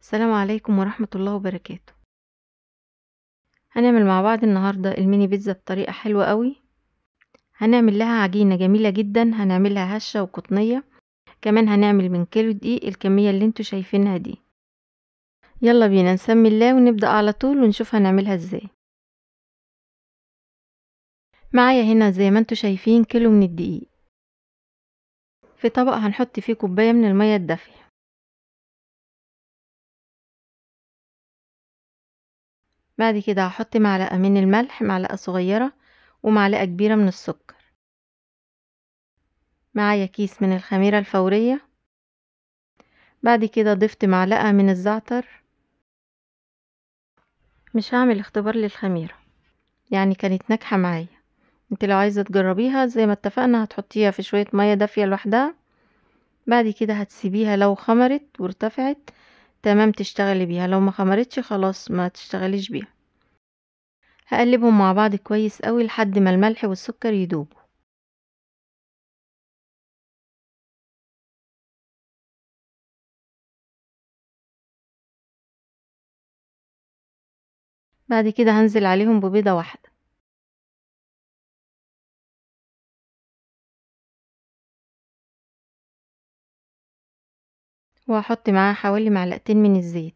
السلام عليكم ورحمة الله وبركاته. هنعمل مع بعض النهاردة الميني بيتزا بطريقة حلوة قوي. هنعمل لها عجينة جميلة جدا، هنعملها هشة وقطنية. كمان هنعمل من كيلو دقيق الكمية اللي انتوا شايفينها دي. يلا بينا نسمي الله ونبدأ على طول ونشوف هنعملها ازاي. معايا هنا زي ما انتوا شايفين كيلو من الدقيق. في طبق هنحط فيه كوباية من المية الدافية. بعد كده هحط معلقة من الملح، معلقة صغيرة، ومعلقة كبيرة من السكر. معايا كيس من الخميرة الفورية. بعد كده ضفت معلقة من الزعتر. مش هعمل اختبار للخميرة، يعني كانت ناجحة معايا. انت لو عايزة تجربيها زي ما اتفقنا هتحطيها في شوية مية دافية لوحدها. بعد كده هتسيبيها، لو خمرت وارتفعت تمام تشتغلي بيها، لو ما خمرتش خلاص ما تشتغليش بيها. هقلبهم مع بعض كويس قوي لحد ما الملح والسكر يدوبوا. بعد كده هنزل عليهم ببيضة واحدة. وهحط معاها حوالي معلقتين من الزيت.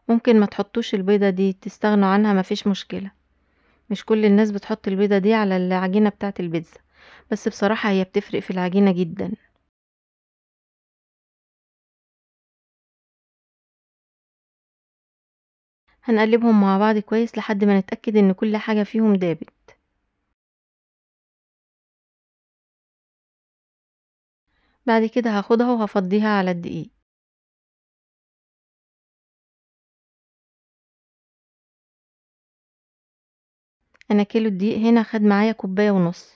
ممكن ما تحطوش البيضة دي، تستغنوا عنها، مفيش مشكلة. مش كل الناس بتحط البيضة دي على العجينة بتاعة البيتزا، بس بصراحة هي بتفرق في العجينة جدا. هنقلبهم مع بعض كويس لحد ما نتأكد ان كل حاجة فيهم دابت. بعد كده هاخدها وهفضيها على الدقيق. انا كيلو الدقيق هنا خد معايا كوباية ونص.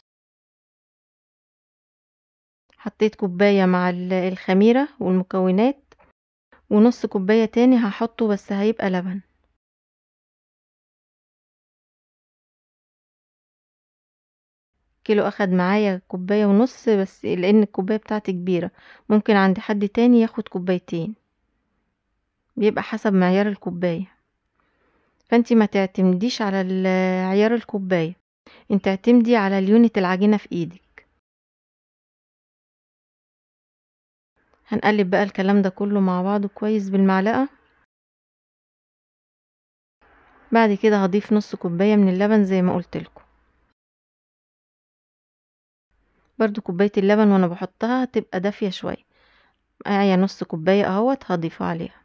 حطيت كوباية مع الخميرة والمكونات، ونص كوباية تاني هحطه بس هيبقى لبن. كيلو اخد معايا كوباية ونص بس لان الكوباية بتاعتي كبيرة. ممكن عند حد تاني ياخد كوبايتين، بيبقى حسب معيار الكوباية. فانتي ما تعتمديش على عيار الكوباية، انت اعتمدي على اليونت العجينة في ايدك. هنقلب بقى الكلام ده كله مع بعضه كويس بالمعلقة. بعد كده هضيف نص كوباية من اللبن زي ما قلت لكم. برضو كوباية اللبن وانا بحطها هتبقى دافية شوية. معايا نص كوباية اهوت هضيفه عليها.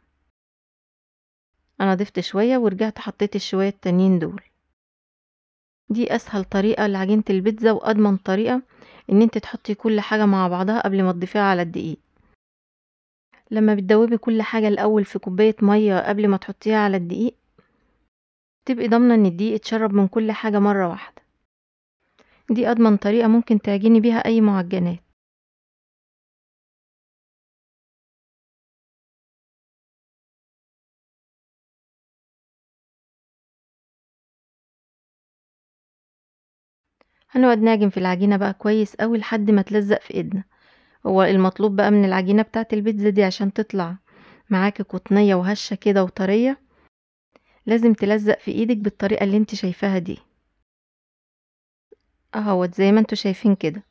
انا ضفت شوية ورجعت حطيت الشوية التانيين دول. دي اسهل طريقة لعجينة البيتزا واضمن طريقة ان انت تحطي كل حاجة مع بعضها قبل ما تضيفيها على الدقيق. لما بتدوبي كل حاجة الاول في كوباية مية قبل ما تحطيها على الدقيق، تبقي ضامنة ان الدقيق اتشرب من كل حاجة مرة واحدة. دي اضمن طريقة ممكن تعجني بيها اي معجنات. هنقعد نعجن في العجينة بقى كويس قوي لحد ما تلزق في ايدنا. هو المطلوب بقى من العجينة بتاعة البيتزا دي عشان تطلع معاكي قطنية وهشة كده وطرية، لازم تلزق في ايدك بالطريقة اللي انت شايفاها دي اهوت زي ما انتوا شايفين كده.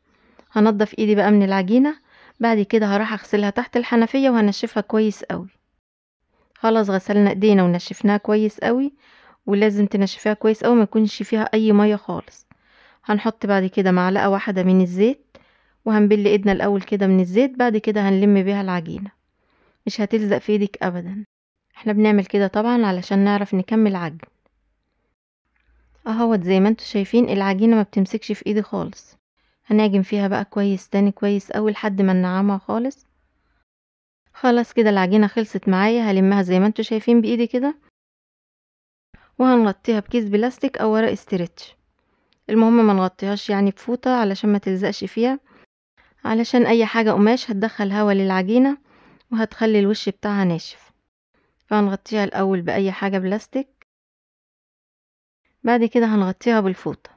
هنضف ايدي بقى من العجينة. بعد كده هروح اغسلها تحت الحنفية وهنشفها كويس قوي. خلاص غسلنا ايدينا ونشفناها كويس قوي، ولازم تنشفيها كويس قوي ما يكونش فيها اي مية خالص. هنحط بعد كده معلقة واحدة من الزيت، وهنبل ايدنا الاول كده من الزيت، بعد كده هنلم بيها العجينة. مش هتلزق في ايدك ابدا. احنا بنعمل كده طبعا علشان نعرف نكمل عجن. اهوت زي ما انتوا شايفين العجينة ما بتمسكش في ايدي خالص. هنعجن فيها بقى كويس تاني كويس قوي لحد ما ننعمها خالص. خلاص كده العجينة خلصت معايا، هلمها زي ما انتوا شايفين بايدي كده، وهنغطيها بكيس بلاستيك او ورق استرتش. المهم ما نغطيهاش يعني بفوطة علشان ما تلزقش فيها، علشان اي حاجة قماش هتدخل هوا للعجينة وهتخلي الوش بتاعها ناشف. فهنغطيها الاول باي حاجة بلاستيك، بعد كده هنغطيها بالفوطة.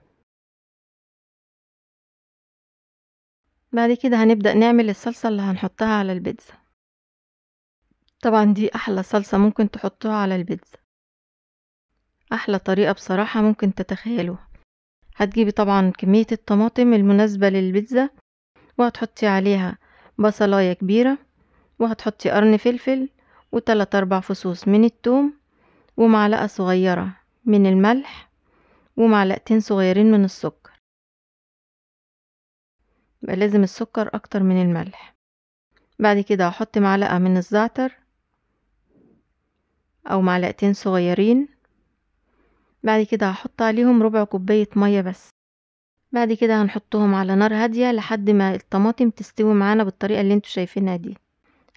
بعد كده هنبدأ نعمل الصلصة اللي هنحطها على البيتزا. طبعا دي احلى صلصة ممكن تحطوها على البيتزا، احلى طريقة بصراحة ممكن تتخيلوها. هتجيبي طبعا كمية الطماطم المناسبة للبيتزا، وهتحطي عليها بصلاية كبيرة، وهتحطي قرن فلفل، وتلات اربع فصوص من الثوم، ومعلقة صغيرة من الملح، ومعلقتين صغيرين من السكر. يبقى لازم السكر اكتر من الملح. بعد كده هحط معلقة من الزعتر او معلقتين صغيرين. بعد كده هحط عليهم ربع كوباية مية بس. بعد كده هنحطهم على نار هادية لحد ما الطماطم تستوي معانا بالطريقة اللي انتوا شايفينها دي.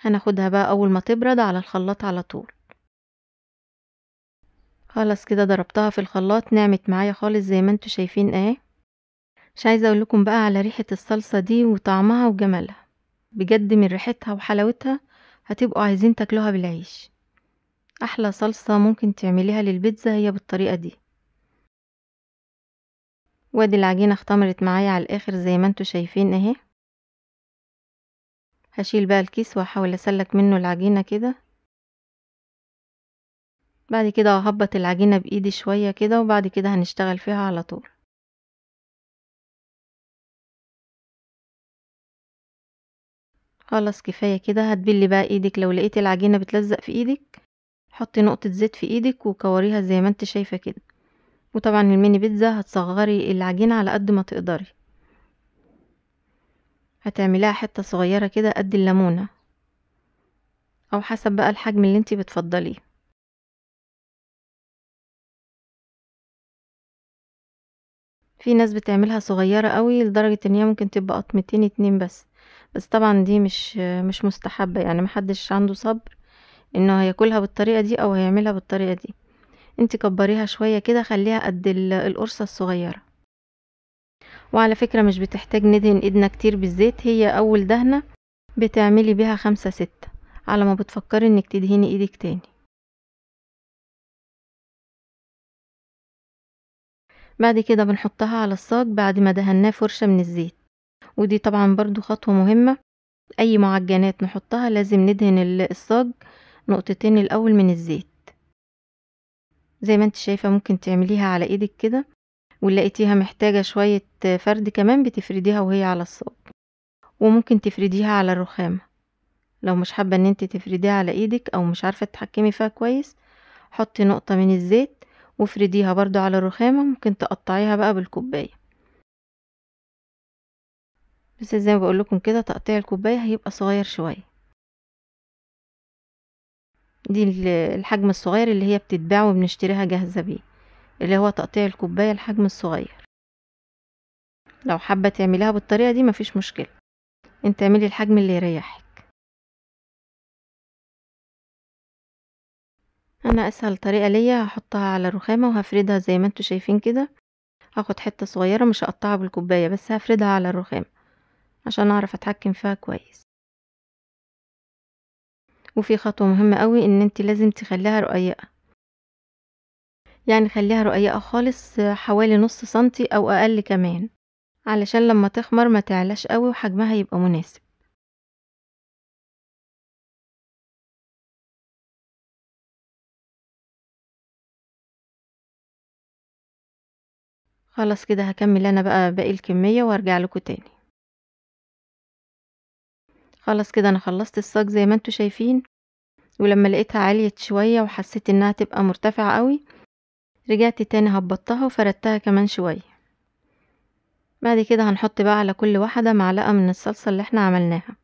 هناخدها بقى اول ما تبرد على الخلاط على طول. خلاص كده ضربتها في الخلاط، نعمت معايا خالص زي ما انتوا شايفين اهي. مش عايزة اقول لكم بقى على ريحة الصلصة دي وطعمها وجمالها، بجد من ريحتها وحلاوتها هتبقوا عايزين تاكلوها بالعيش. احلى صلصة ممكن تعمليها للبيتزا هي بالطريقة دي. وادي العجينة اختمرت معايا على الاخر زي ما انتوا شايفين اهي. هشيل بقى الكيس واحاول اسلك منه العجينة كده. بعد كده ههبط العجينة بايدي شوية كده، وبعد كده هنشتغل فيها على طول. خلاص كفاية كده. هتبلي بقى ايدك، لو لقيتي العجينة بتلزق في ايدك حطي نقطة زيت في ايدك وكوريها زي ما انت شايفة كده. وطبعا الميني بيتزا هتصغري العجينة على قد ما تقدري، هتعمليها حتة صغيرة كده قد الليمونة، او حسب بقى الحجم اللي انت بتفضليه. في ناس بتعملها صغيرة قوي لدرجة ان هي ممكن تبقى قطمتين اتنين بس طبعا دي مش مستحبة، يعني محدش عنده صبر انه هياكلها بالطريقة دي او هيعملها بالطريقة دي. انت كبريها شوية كده، خليها قد القرصة الصغيرة. وعلى فكرة مش بتحتاج ندهن ايدنا كتير بالزيت، هي اول دهنة بتعملي بيها 5 6 على ما بتفكري انك تدهني ايدك تاني. بعد كده بنحطها على الصاج بعد ما دهناه فرشة من الزيت. ودي طبعا برضو خطوة مهمة، اي معجنات نحطها لازم ندهن الصاج نقطتين الاول من الزيت. زي ما انت شايفة ممكن تعمليها على ايدك كده، ولقيتيها محتاجة شوية فرد كمان بتفرديها وهي على الصاج، وممكن تفرديها على الرخامة. لو مش حابة ان انت تفرديها على ايدك او مش عارفة تتحكمي فيها كويس، حطي نقطة من الزيت وافرديها برضو على الرخامة. ممكن تقطعيها بقى بالكوباية، بس زي ما بقول لكم كده تقطيع الكوباية هيبقى صغير شوية. دي الحجم الصغير اللي هي بتتباع وبنشتريها جاهزة بيه، اللي هو تقطيع الكوباية الحجم الصغير. لو حابة تعمليها بالطريقة دي مفيش مشكلة، انت اعملي الحجم اللي يريحك. انا اسهل طريقة ليا هحطها على الرخامة وهفردها زي ما انتوا شايفين كده. هاخد حتة صغيرة مش هقطعها بالكوباية، بس هفردها على الرخامة عشان اعرف اتحكم فيها كويس. وفي خطوة مهمة قوي ان انت لازم تخليها رقيقة، يعني خليها رقيقة خالص، حوالي نص سنتي او اقل كمان، علشان لما تخمر ما تعلاش قوي وحجمها يبقى مناسب. خلاص كده هكمل انا بقى باقي الكمية وارجع لكم تاني. خلاص كده انا خلصت الصاج زي ما انتوا شايفين، ولما لقيتها عالية شوية وحسيت انها تبقى مرتفعة قوي، رجعت تاني هبطتها وفردتها كمان شوية. بعد كده هنحط بقى على كل واحدة معلقة من الصلصة اللي احنا عملناها.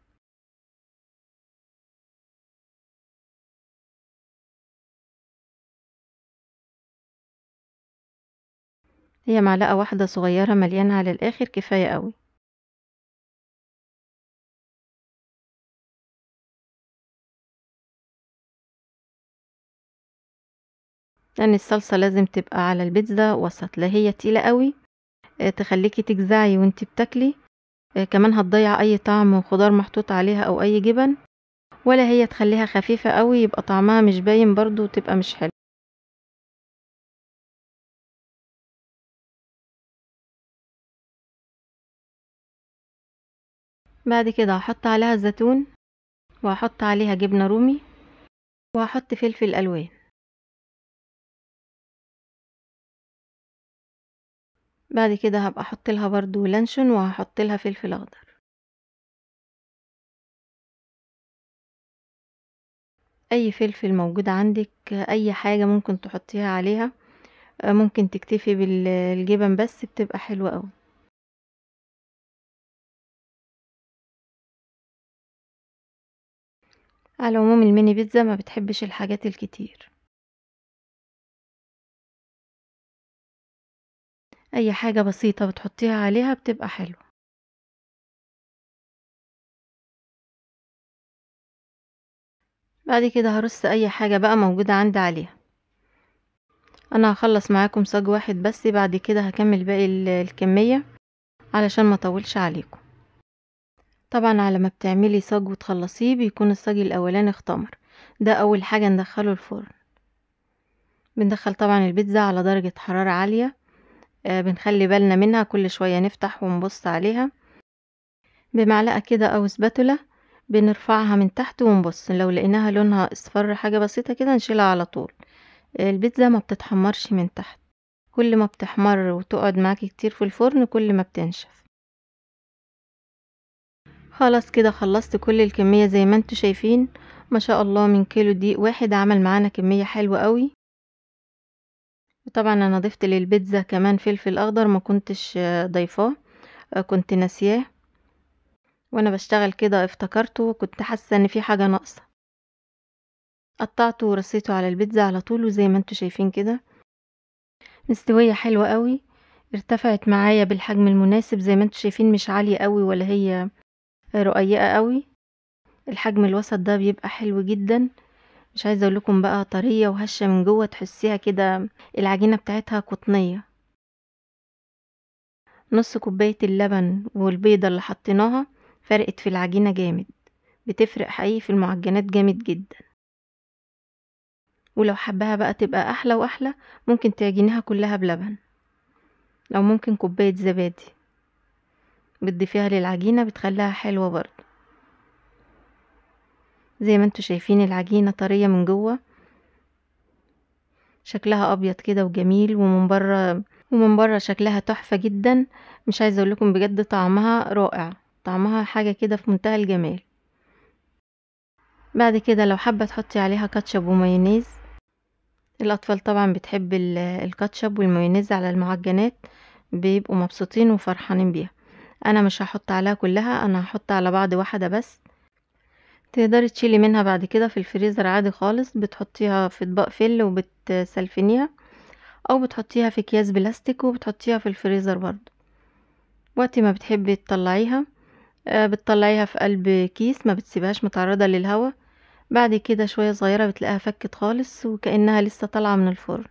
هي معلقة واحدة صغيرة مليانة على الاخر كفاية قوي. لان الصلصة لازم تبقى على البيتزا وسط، لا هي تقيلة قوي تخليكي تجزعي وانتي بتاكلي، كمان هتضيع اي طعم وخضار محطوط عليها او اي جبن، ولا هي تخليها خفيفة قوي يبقى طعمها مش باين برضو وتبقى مش حلو. بعد كده هحط عليها الزيتون، وهحط عليها جبنة رومي، وهحط فلفل الوان. بعد كده هبقى احط لها برضو لانشون، وهحط لها فلفل اخضر. اي فلفل موجود عندك، اي حاجة ممكن تحطيها عليها. ممكن تكتفي بالجبن بس بتبقى حلوة قوي. على العموم الميني بيتزا ما بتحبش الحاجات الكتير، اي حاجة بسيطة بتحطيها عليها بتبقى حلوة. بعد كده هرص اي حاجة بقى موجودة عندي عليها. انا هخلص معاكم صاج واحد بس، بعد كده هكمل باقي الكمية علشان ما اطولش عليكم. طبعا على ما بتعملي صاج وتخلصيه بيكون الصاج الاولاني اختمر. ده اول حاجة ندخله الفرن. بندخل طبعا البيتزا على درجة حرارة عالية. بنخلي بالنا منها، كل شوية نفتح ونبص عليها بمعلقة كده او سباتولا. بنرفعها من تحت ونبص، لو لقيناها لونها اصفر حاجة بسيطة كده نشيلها على طول. البيتزا ما بتتحمرش من تحت، كل ما بتحمر وتقعد معاكي كتير في الفرن كل ما بتنشف. خلاص كده خلصت كل الكمية زي ما انتوا شايفين. ما شاء الله، من كيلو دقيق واحد عمل معانا كمية حلوة قوي. وطبعا انا ضفت للبيتزا كمان فلفل اخضر، ما كنتش ضيفاه، كنت ناسياه. وانا بشتغل كده افتكرته، كنت حاسة ان في حاجة ناقصة. قطعته ورصيته على البيتزا على طول، وزي ما انتوا شايفين كده مستوية حلوة قوي. ارتفعت معايا بالحجم المناسب زي ما انتوا شايفين، مش عالية قوي ولا هي رقيقة قوي. الحجم الوسط ده بيبقى حلو جدا. مش عايزة اقول لكم بقى طرية وهشة من جوه، تحسيها كده العجينة بتاعتها قطنية. نص كوباية اللبن والبيضة اللي حطيناها فرقت في العجينة جامد. بتفرق حقيقي في المعجنات جامد جدا. ولو حباها بقى تبقى احلى واحلى، ممكن تعجنيها كلها بلبن، او ممكن كوباية زبادي بتضيفيها للعجينة بتخليها حلوة برضو. زي ما انتوا شايفين العجينة طرية من جوه، شكلها ابيض كده وجميل، ومن بره شكلها تحفة جدا. مش عايزة اقول لكم بجد طعمها رائع، طعمها حاجة كده في منتهى الجمال. بعد كده لو حابة تحطي عليها كاتشب ومايونيز، الاطفال طبعا بتحب الكاتشب والمايونيز على المعجنات، بيبقوا مبسوطين وفرحانين بيها. انا مش هحط عليها كلها، انا هحط على بعض واحدة بس. تقدري تشيلي منها بعد كده في الفريزر عادي خالص، بتحطيها في اطباق فل وبتسلفنيها، او بتحطيها في اكياس بلاستيك وبتحطيها في الفريزر برضو. وقت ما بتحبي تطلعيها، بتطلعيها في قلب كيس، ما بتسيبهاش متعرضة للهواء. بعد كده شوية صغيرة بتلاقيها فكت خالص وكأنها لسه طالعة من الفرن.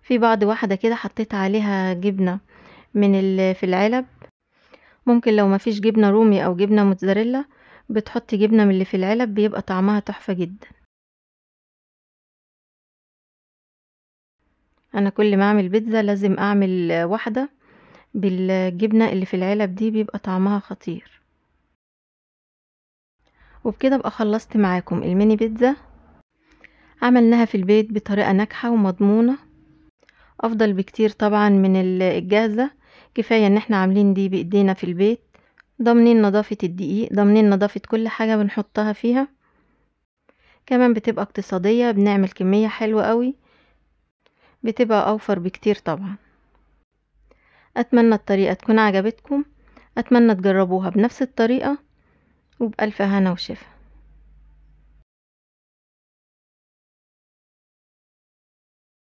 في بعض واحدة كده حطيت عليها جبنة من في العلب. ممكن لو ما فيش جبنة رومي او جبنة موتزاريلا، بتحطي جبنة من اللي في العلب، بيبقى طعمها تحفة جدا. انا كل ما اعمل بيتزا لازم اعمل واحدة بالجبنة اللي في العلب دي، بيبقى طعمها خطير. وبكده ابقى خلصت معاكم الميني بيتزا. عملناها في البيت بطريقة ناجحة ومضمونة، افضل بكتير طبعا من الجاهزة. كفاية ان احنا عاملين دي بايدينا في البيت، ضامنين نظافة الدقيق، ضامنين نظافة كل حاجة بنحطها فيها. كمان بتبقى اقتصادية، بنعمل كمية حلوة قوي، بتبقى اوفر بكتير طبعا. اتمنى الطريقة تكون عجبتكم، اتمنى تجربوها بنفس الطريقة، وبألف هنا وشفا.